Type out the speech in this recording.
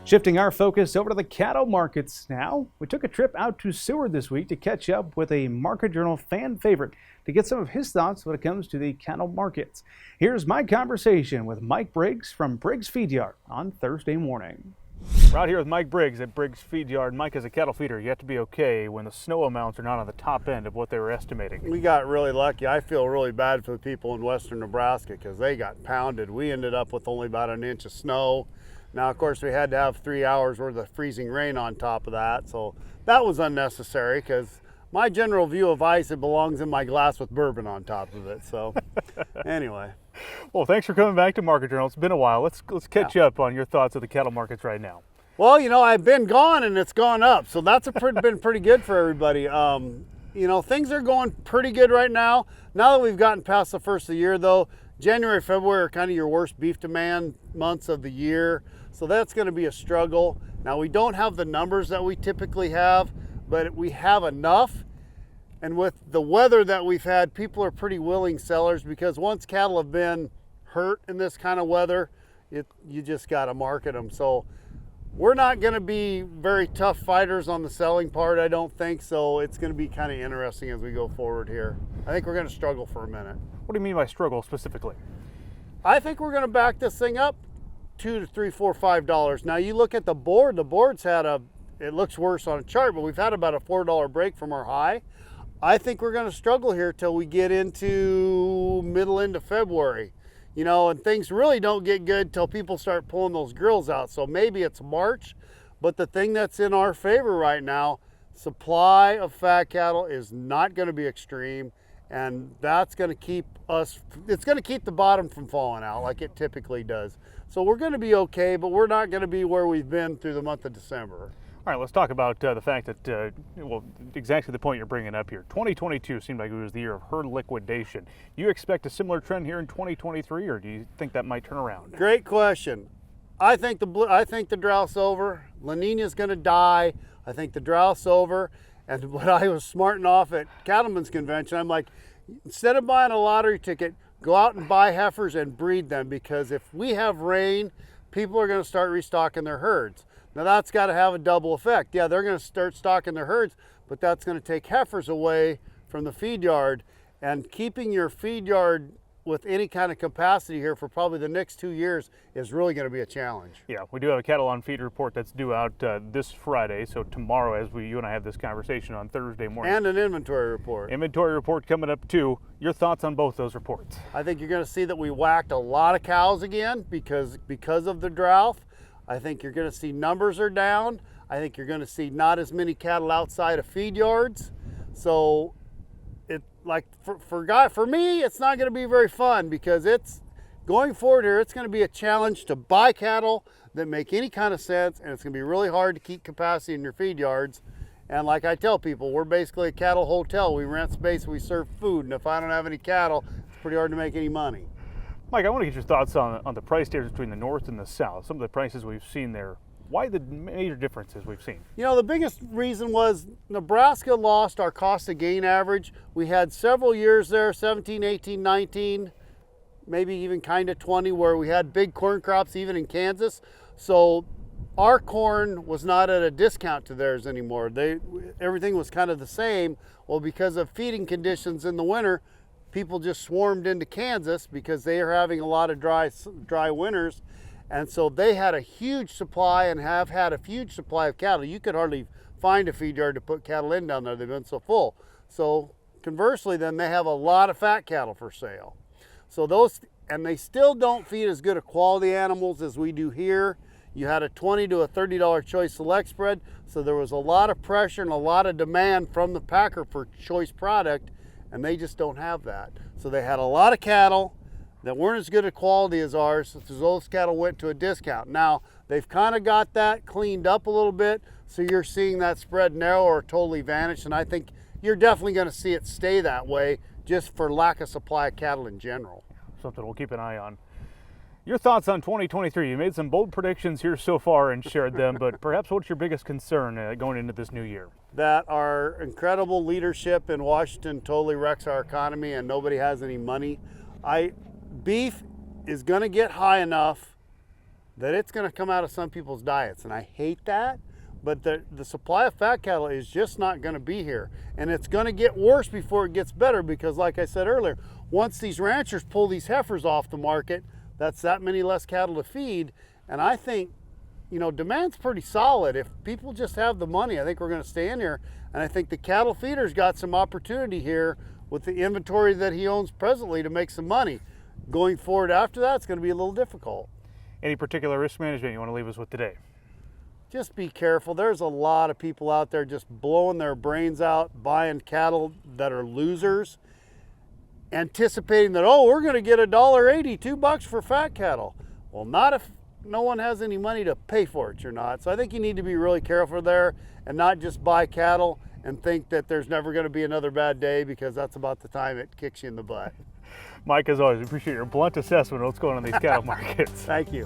Shifting our focus over to the cattle markets now, we took a trip out to Seward this week to catch up with a Market Journal fan favorite to get some of his thoughts when it comes to the cattle markets. Here's my conversation with Mike Briggs from Briggs Feed Yard on Thursday morning. We're out here with Mike Briggs at Briggs Feed Yard. Mike, as a cattle feeder, you have to be okay when the snow amounts are not on the top end of what they were estimating. We got really lucky. I feel really bad for the people in western Nebraska because they got pounded. We ended up with only about an inch of snow. Now, of course, we had to have 3 hours worth of freezing rain on top of that, so that was unnecessary because my general view of ice, it belongs in my glass with bourbon on top of it. So anyway. Well, thanks for coming back to Market Journal. It's been a while. Let's catch up on your thoughts of the cattle markets right now. Well, you know, I've been gone and it's gone up, so that's been pretty good for everybody. You know, things are going pretty good right now. Now that we've gotten past the first of the year, though, January, February are kind of your worst beef demand months of the year, so that's going to be a struggle. Now, we don't have the numbers that we typically have, but we have enough. And with the weather that we've had, people are pretty willing sellers because once cattle have been hurt in this kind of weather, you just got to market them. So we're not going to be very tough fighters on the selling part, I don't think. So it's going to be kind of interesting as we go forward here. I think we're going to struggle for a minute. What do you mean by struggle specifically? I think we're going to back this thing up $2 to $3, $4, $5. Now you look at the board. The board's had it looks worse on a chart, but we've had about a $4 break from our high. I think we're going to struggle here till we get into middle into February, you know, and things really don't get good till people start pulling those grills out. So maybe it's March, but the thing that's in our favor right now, supply of fat cattle is not going to be extreme, and that's going to keep it's going to keep the bottom from falling out like it typically does. So we're going to be okay, but we're not going to be where we've been through the month of December. All right, let's talk about the fact that, well, exactly the point you're bringing up here. 2022 seemed like it was the year of herd liquidation. Do you expect a similar trend here in 2023, or do you think that might turn around? Great question. I think the drough's over. La Nina's going to die. I think the drough's over. And when I was smarting off at Cattlemen's Convention, I'm like, instead of buying a lottery ticket, go out and buy heifers and breed them, because if we have rain, people are going to start restocking their herds. Now that's got to have a double effect. Yeah, they're going to start stocking their herds, but that's going to take heifers away from the feed yard, and keeping your feed yard with any kind of capacity here for probably the next 2 years is really going to be a challenge. Yeah, we do have a cattle on feed report that's due out this Friday, so tomorrow, as you and I have this conversation on Thursday morning. And an inventory report. Inventory report coming up too. Your thoughts on both those reports? I think you're going to see that we whacked a lot of cows again because of the drought. I think you're going to see numbers are down. I think you're going to see not as many cattle outside of feed yards. So for me, it's not going to be very fun, because it's going forward here. It's going to be a challenge to buy cattle that make any kind of sense, and it's going to be really hard to keep capacity in your feed yards. And like I tell people, we're basically a cattle hotel. We rent space, we serve food, and if I don't have any cattle, it's pretty hard to make any money. Mike, I want to get your thoughts on the price difference between the north and the south. Some of the prices we've seen there. Why the major differences we've seen? You know, the biggest reason was Nebraska lost our cost of gain average. We had several years there, 17, 18, 19, maybe even kind of 20, where we had big corn crops even in Kansas. So our corn was not at a discount to theirs anymore. Everything was kind of the same. Well, because of feeding conditions in the winter, people just swarmed into Kansas because they are having a lot of dry winters. And so they had a huge supply and have had a huge supply of cattle. You could hardly find a feed yard to put cattle in down there. They've been so full. So conversely, then they have a lot of fat cattle for sale. So and they still don't feed as good a quality animals as we do here. You had a $20 to a $30 choice select spread. So there was a lot of pressure and a lot of demand from the packer for choice product, and they just don't have that. So they had a lot of cattle that weren't as good a quality as ours, so those cattle went to a discount. Now, they've kind of got that cleaned up a little bit, so you're seeing that spread narrow or totally vanish, and I think you're definitely going to see it stay that way just for lack of supply of cattle in general. Something we'll keep an eye on. Your thoughts on 2023? You made some bold predictions here so far and shared them, but perhaps what's your biggest concern going into this new year? That our incredible leadership in Washington totally wrecks our economy and nobody has any money. Beef is going to get high enough that it's going to come out of some people's diets. And I hate that, but the supply of fat cattle is just not going to be here. And it's going to get worse before it gets better, because like I said earlier, once these ranchers pull these heifers off the market, that's that many less cattle to feed. And I think, you know, demand's pretty solid. If people just have the money, I think we're going to stay in here. And I think the cattle feeder's got some opportunity here with the inventory that he owns presently to make some money. Going forward after that, it's going to be a little difficult. Any particular risk management you want to leave us with today? Just be careful. There's a lot of people out there just blowing their brains out, buying cattle that are losers, anticipating that, oh, we're going to get $1.80, $2 for fat cattle. Well, not if no one has any money to pay for it, you're not. So I think you need to be really careful there and not just buy cattle and think that there's never going to be another bad day, because that's about the time it kicks you in the butt. Mike, as always, we appreciate your blunt assessment of what's going on in these cattle markets. Thank you.